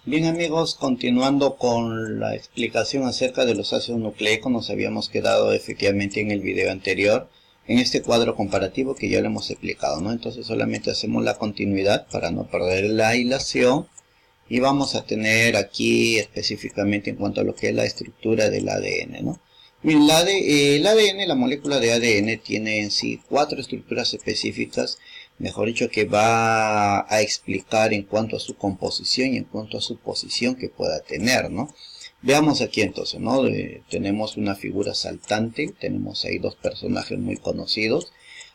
Bien amigos, continuando con la explicación acerca de los ácidos nucleicos, nos habíamos quedado efectivamente en el video anterior, en este cuadro comparativo que ya lo hemos explicado, ¿no? Entonces solamente hacemos la continuidad para no perder la hilación y vamos a tener aquí específicamente en cuanto a lo que es la estructura del ADN, ¿no? Bien, el ADN, la molécula de ADN tiene en sí 4 estructuras específicas, mejor dicho, que va a explicar en cuanto a su composición y en cuanto a su posición que pueda tener, ¿no? Veamos aquí entonces, ¿no? Tenemos una figura saltante, tenemos ahí dos personajes muy conocidos,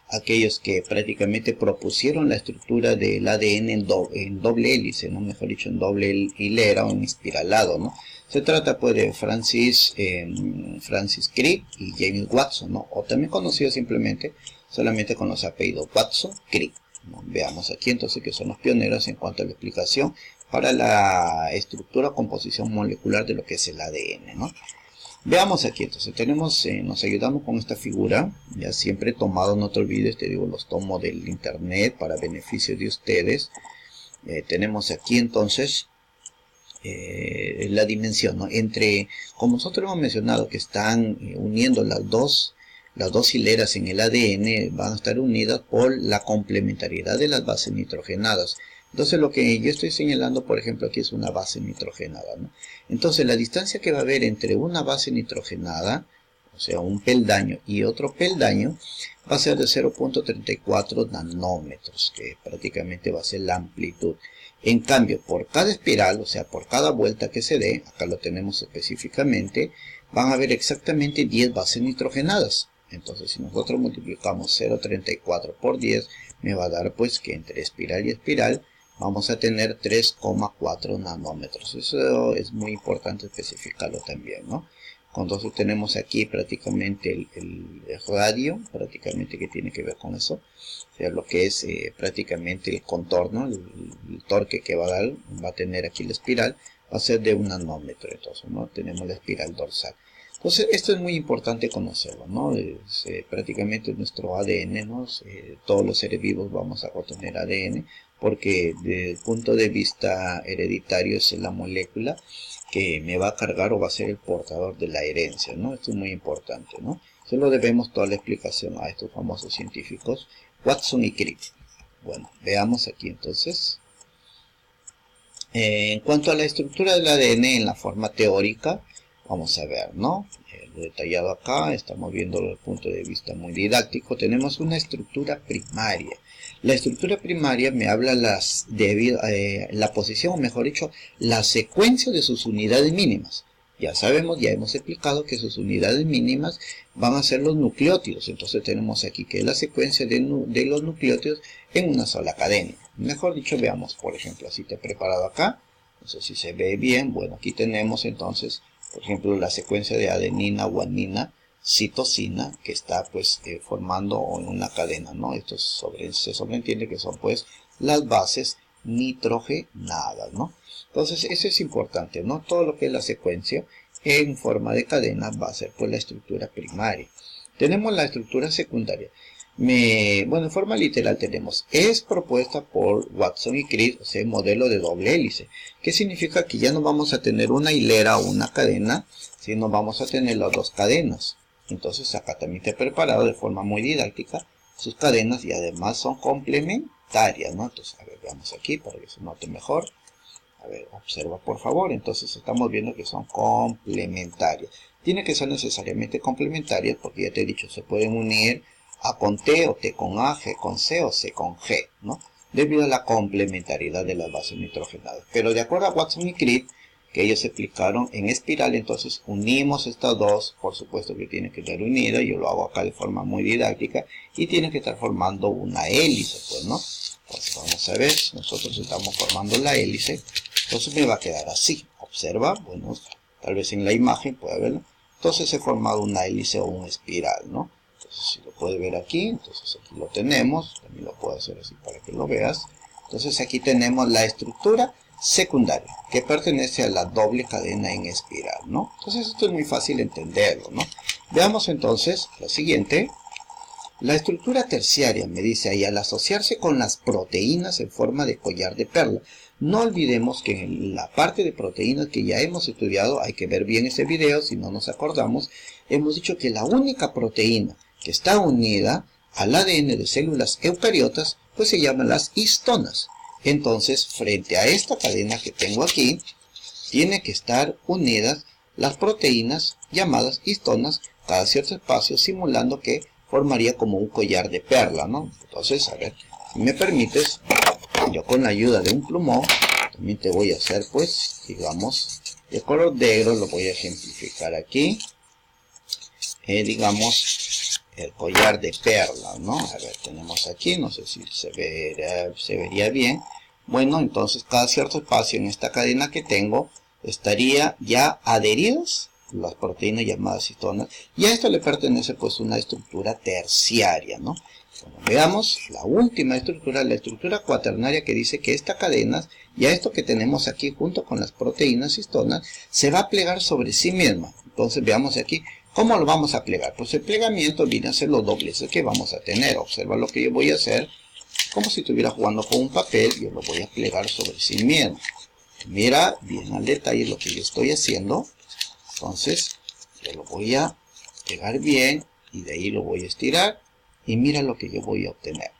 aquellos que prácticamente propusieron la estructura del ADN en doble hélice, ¿no? Mejor dicho, en doble hilera o en espiralado, ¿no? Se trata pues de Francis Crick y James Watson, ¿no? O también conocido simplemente solamente con los apellidos Watson, Crick, ¿no? Veamos aquí entonces que son los pioneros en cuanto a la explicación para la estructura o composición molecular de lo que es el ADN, ¿no? Veamos aquí, entonces tenemos, nos ayudamos con esta figura, ya siempre he tomado, no te olvides, te digo, los tomo del internet para beneficio de ustedes. Tenemos aquí entonces la dimensión, ¿no? Entre, como nosotros hemos mencionado, que están uniendo las dos hileras en el ADN, van a estar unidas por la complementariedad de las bases nitrogenadas. Entonces lo que yo estoy señalando, por ejemplo, aquí es una base nitrogenada, ¿no? Entonces la distancia que va a haber entre una base nitrogenada, o sea, un peldaño y otro peldaño, va a ser de 0.34 nanómetros, que prácticamente va a ser la amplitud. En cambio, por cada espiral, o sea, por cada vuelta que se dé, acá lo tenemos específicamente, van a haber exactamente 10 bases nitrogenadas. Entonces, si nosotros multiplicamos 0.34 por 10, me va a dar pues que entre espiral y espiral vamos a tener 3,4 nanómetros. Eso es muy importante especificarlo también, ¿no? Entonces tenemos aquí prácticamente el radio, prácticamente que tiene que ver con eso. O sea, lo que es prácticamente el contorno, el torque que va a tener aquí la espiral, va a ser de 1 nanómetro. Entonces, ¿no? Tenemos la espiral dorsal. Entonces, esto es muy importante conocerlo, ¿no? Prácticamente nuestro ADN, ¿no? Todos los seres vivos vamos a contener ADN, porque desde el punto de vista hereditario es la molécula que me va a cargar o va a ser el portador de la herencia, ¿no? Esto es muy importante, ¿no? Se lo debemos toda la explicación a estos famosos científicos, Watson y Crick. Bueno, veamos aquí entonces. En cuanto a la estructura del ADN en la forma teórica, vamos a ver, ¿no? Lo detallado acá, estamos viendo desde el punto de vista muy didáctico. Tenemos una estructura primaria. La estructura primaria me habla la posición, o mejor dicho, la secuencia de sus unidades mínimas. Ya sabemos, ya hemos explicado que sus unidades mínimas van a ser los nucleótidos. Entonces tenemos aquí que es la secuencia de los nucleótidos en una sola cadena. Mejor dicho, veamos, por ejemplo, así te he preparado acá. No sé si se ve bien. Bueno, aquí tenemos entonces, por ejemplo, la secuencia de adenina, guanina, citosina, que está pues formando en una cadena, ¿no? Esto se sobreentiende que son pues las bases nitrogenadas, ¿no? Entonces, eso es importante, ¿no? Todo lo que es la secuencia en forma de cadena va a ser pues la estructura primaria. Tenemos la estructura secundaria. Bueno, en forma literal tenemos, es propuesta por Watson y Crick, o sea, modelo de doble hélice, que significa que ya no vamos a tener una hilera o una cadena, sino vamos a tener las dos cadenas. Entonces acá también te he preparado de forma muy didáctica sus cadenas y además son complementarias, ¿no? Entonces, a ver, veamos aquí para que se note mejor. A ver, observa por favor. Entonces estamos viendo que son complementarias. Tiene que ser necesariamente complementarias porque ya te he dicho, se pueden unir A con T o T con A, G con C o C con G, ¿no? Debido a la complementariedad de las bases nitrogenadas. Pero de acuerdo a Watson y Crick, que ellos explicaron en espiral, entonces unimos estas dos, por supuesto que tienen que estar unidas, yo lo hago acá de forma muy didáctica, y tienen que estar formando una hélice, pues, ¿no? Entonces vamos a ver, nosotros estamos formando la hélice, entonces me va a quedar así, observa, bueno, tal vez en la imagen puede verlo, entonces he formado una hélice o una espiral, ¿no? Entonces si lo puede ver aquí, entonces aquí lo tenemos, también lo puedo hacer así para que lo veas, entonces aquí tenemos la estructura secundaria, que pertenece a la doble cadena en espiral, ¿no? Entonces esto es muy fácil entenderlo, ¿no? Veamos entonces lo siguiente. La estructura terciaria, me dice ahí, al asociarse con las proteínas en forma de collar de perla. No olvidemos que en la parte de proteínas que ya hemos estudiado, hay que ver bien ese video si no nos acordamos, hemos dicho que la única proteína que está unida al ADN de células eucariotas, pues se llaman las histonas. Entonces, frente a esta cadena que tengo aquí, tiene que estar unidas las proteínas llamadas histonas cada cierto espacio, simulando que formaría como un collar de perla, ¿no? Entonces, a ver, si me permites, yo con la ayuda de un plumón, también te voy a hacer, pues, digamos, de color negro, lo voy a ejemplificar aquí, digamos, el collar de perla, ¿no? A ver, tenemos aquí, no sé si se vería bien. Bueno, entonces cada cierto espacio en esta cadena que tengo, estaría ya adheridas las proteínas llamadas histonas, y a esto le pertenece pues una estructura terciaria, ¿no? Bueno, veamos la última estructura, la estructura cuaternaria, que dice que esta cadena, ya esto que tenemos aquí junto con las proteínas histonas, se va a plegar sobre sí misma. Entonces veamos aquí, ¿cómo lo vamos a plegar? Pues el plegamiento viene a ser los dobleces que vamos a tener. Observa lo que yo voy a hacer, como si estuviera jugando con un papel, yo lo voy a plegar sobre sí mismo. Mira bien al detalle lo que yo estoy haciendo. Entonces, yo lo voy a pegar bien y de ahí lo voy a estirar. Y mira lo que yo voy a obtener.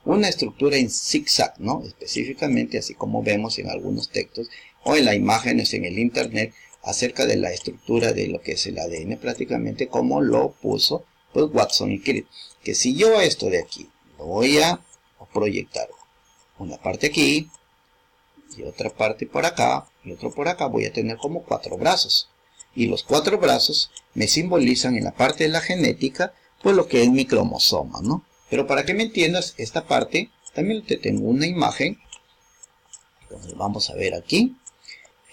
Una estructura en zigzag, ¿no? Específicamente, así como vemos en algunos textos o en las imágenes en el internet acerca de la estructura de lo que es el ADN, prácticamente como lo puso pues Watson y Crick. Que si yo esto de aquí lo voy a proyectar, una parte aquí y otra parte por acá y otro por acá, voy a tener como 4 brazos. Y los 4 brazos me simbolizan en la parte de la genética pues lo que es mi cromosoma, ¿no? Pero para que me entiendas esta parte, también te tengo una imagen. Entonces vamos a ver aquí.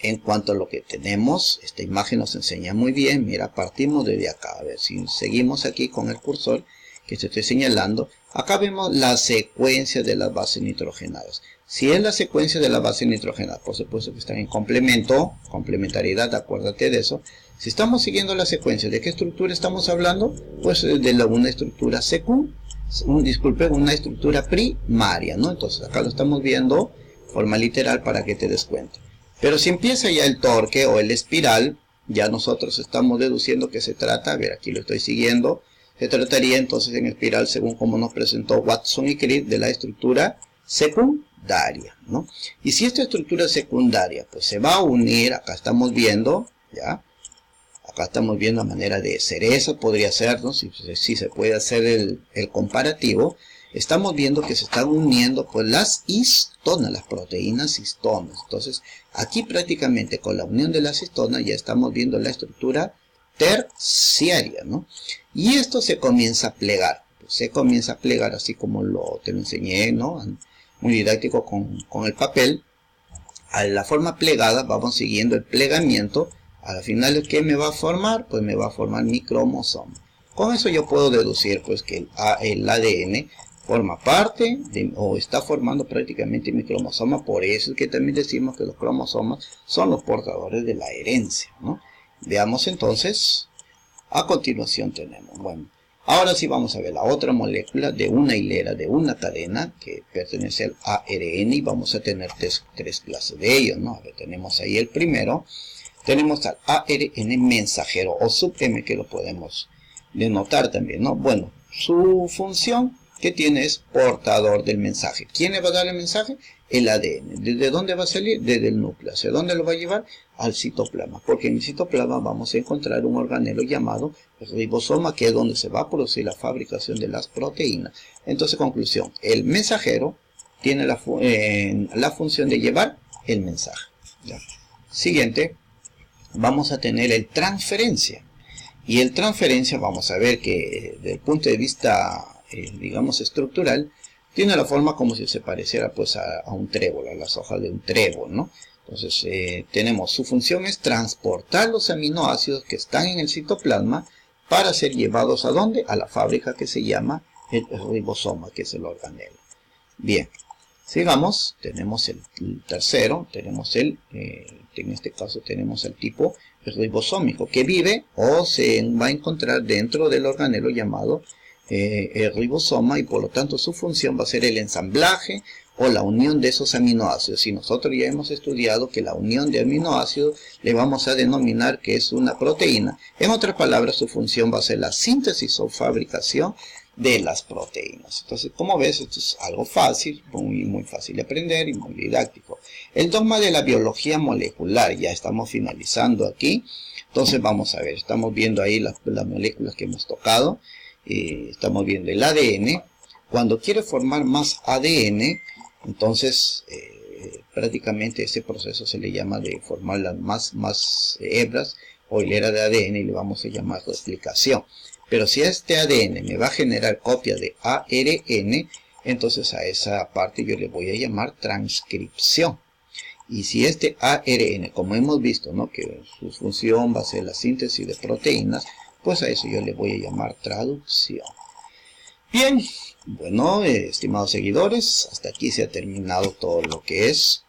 En cuanto a lo que tenemos, esta imagen nos enseña muy bien. Mira, partimos desde acá. A ver si seguimos aquí con el cursor que te estoy señalando. Acá vemos la secuencia de las bases nitrogenadas. Si es la secuencia de las bases nitrogenadas, por supuesto que están en complemento, complementariedad, acuérdate de eso. Si estamos siguiendo la secuencia, ¿de qué estructura estamos hablando? Pues de una estructura una estructura primaria, ¿no? Entonces acá lo estamos viendo forma literal para que te des cuenta. Pero si empieza ya el torque o el espiral, ya nosotros estamos deduciendo que se trata, a ver, aquí lo estoy siguiendo, se trataría entonces en espiral, según como nos presentó Watson y Crick, de la estructura secundaria, ¿no? Y si esta estructura secundaria pues se va a unir, acá estamos viendo, ¿ya? Acá estamos viendo a manera de cereza, podría ser, ¿no? Si se puede hacer el comparativo. Estamos viendo que se están uniendo pues las histonas, las proteínas histonas. Entonces, aquí prácticamente con la unión de las histonas ya estamos viendo la estructura terciaria, ¿no? Y esto se comienza a plegar. Pues se comienza a plegar así como te lo enseñé, ¿no? Muy didáctico con el papel. A la forma plegada vamos siguiendo el plegamiento. Al final, ¿qué me va a formar? Pues me va a formar mi cromosoma. Con eso yo puedo deducir pues que el ADN forma parte o está formando prácticamente mi cromosoma. Por eso es que también decimos que los cromosomas son los portadores de la herencia, ¿no? Veamos entonces, a continuación tenemos, bueno, ahora sí vamos a ver la otra molécula de una hilera, de una cadena que pertenece al ARN, y vamos a tener tres clases de ellos, ¿no? A ver, tenemos ahí el primero. Tenemos al ARN mensajero o sub-M, que lo podemos denotar también, ¿no? Bueno, su función que tiene es portador del mensaje. ¿Quién le va a dar el mensaje? El ADN. ¿Desde dónde va a salir? Desde el núcleo. ¿Hacia dónde lo va a llevar? Al citoplasma. Porque en el citoplasma vamos a encontrar un organelo llamado ribosoma, que es donde se va a producir la fabricación de las proteínas. Entonces, conclusión, el mensajero tiene la función de llevar el mensaje. ¿Ya? Siguiente. Vamos a tener el transferencia. Y el transferencia, vamos a ver que desde el punto de vista, digamos, estructural, tiene la forma como si se pareciera pues a un trébol, a las hojas de un trébol, ¿no? Entonces, tenemos, su función es transportar los aminoácidos que están en el citoplasma para ser llevados ¿a dónde? A la fábrica que se llama el ribosoma, que es el organelo. Bien. Sigamos, tenemos el tercero, tenemos en este caso tenemos el tipo ribosómico, que vive o se va a encontrar dentro del organelo llamado el ribosoma, y por lo tanto su función va a ser el ensamblaje o la unión de esos aminoácidos. Y nosotros ya hemos estudiado que la unión de aminoácidos le vamos a denominar que es una proteína. En otras palabras, su función va a ser la síntesis o fabricación de las proteínas. Entonces, como ves, esto es algo fácil, muy fácil de aprender y muy didáctico. El dogma de la biología molecular, ya estamos finalizando aquí. Entonces vamos a ver, estamos viendo ahí las moléculas que hemos tocado. Estamos viendo el ADN. Cuando quiere formar más ADN, entonces prácticamente ese proceso se le llama de formar las más hebras o hilera de ADN y le vamos a llamar replicación. Pero si este ADN me va a generar copias de ARN, entonces a esa parte yo le voy a llamar transcripción. Y si este ARN, como hemos visto, ¿no?, que su función va a ser la síntesis de proteínas, pues a eso yo le voy a llamar traducción. Bien, bueno, estimados seguidores, hasta aquí se ha terminado todo lo que es,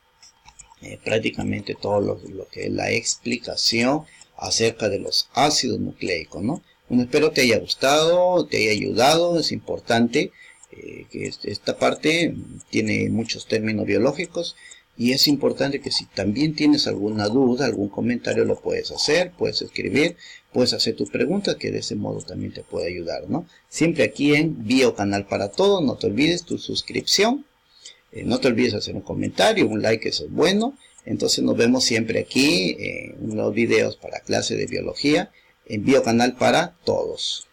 prácticamente todo lo que es la explicación acerca de los ácidos nucleicos, ¿no? Bueno, espero te haya gustado, te haya ayudado. Es importante que esta parte tiene muchos términos biológicos y es importante que si también tienes alguna duda, algún comentario, lo puedes hacer, puedes escribir, puedes hacer tus preguntas, que de ese modo también te puede ayudar, ¿no? Siempre aquí en Biocanal para Todos. No te olvides tu suscripción, no te olvides hacer un comentario, un like, eso es bueno. Entonces nos vemos siempre aquí en los videos para clase de biología en Biocanal para Todos.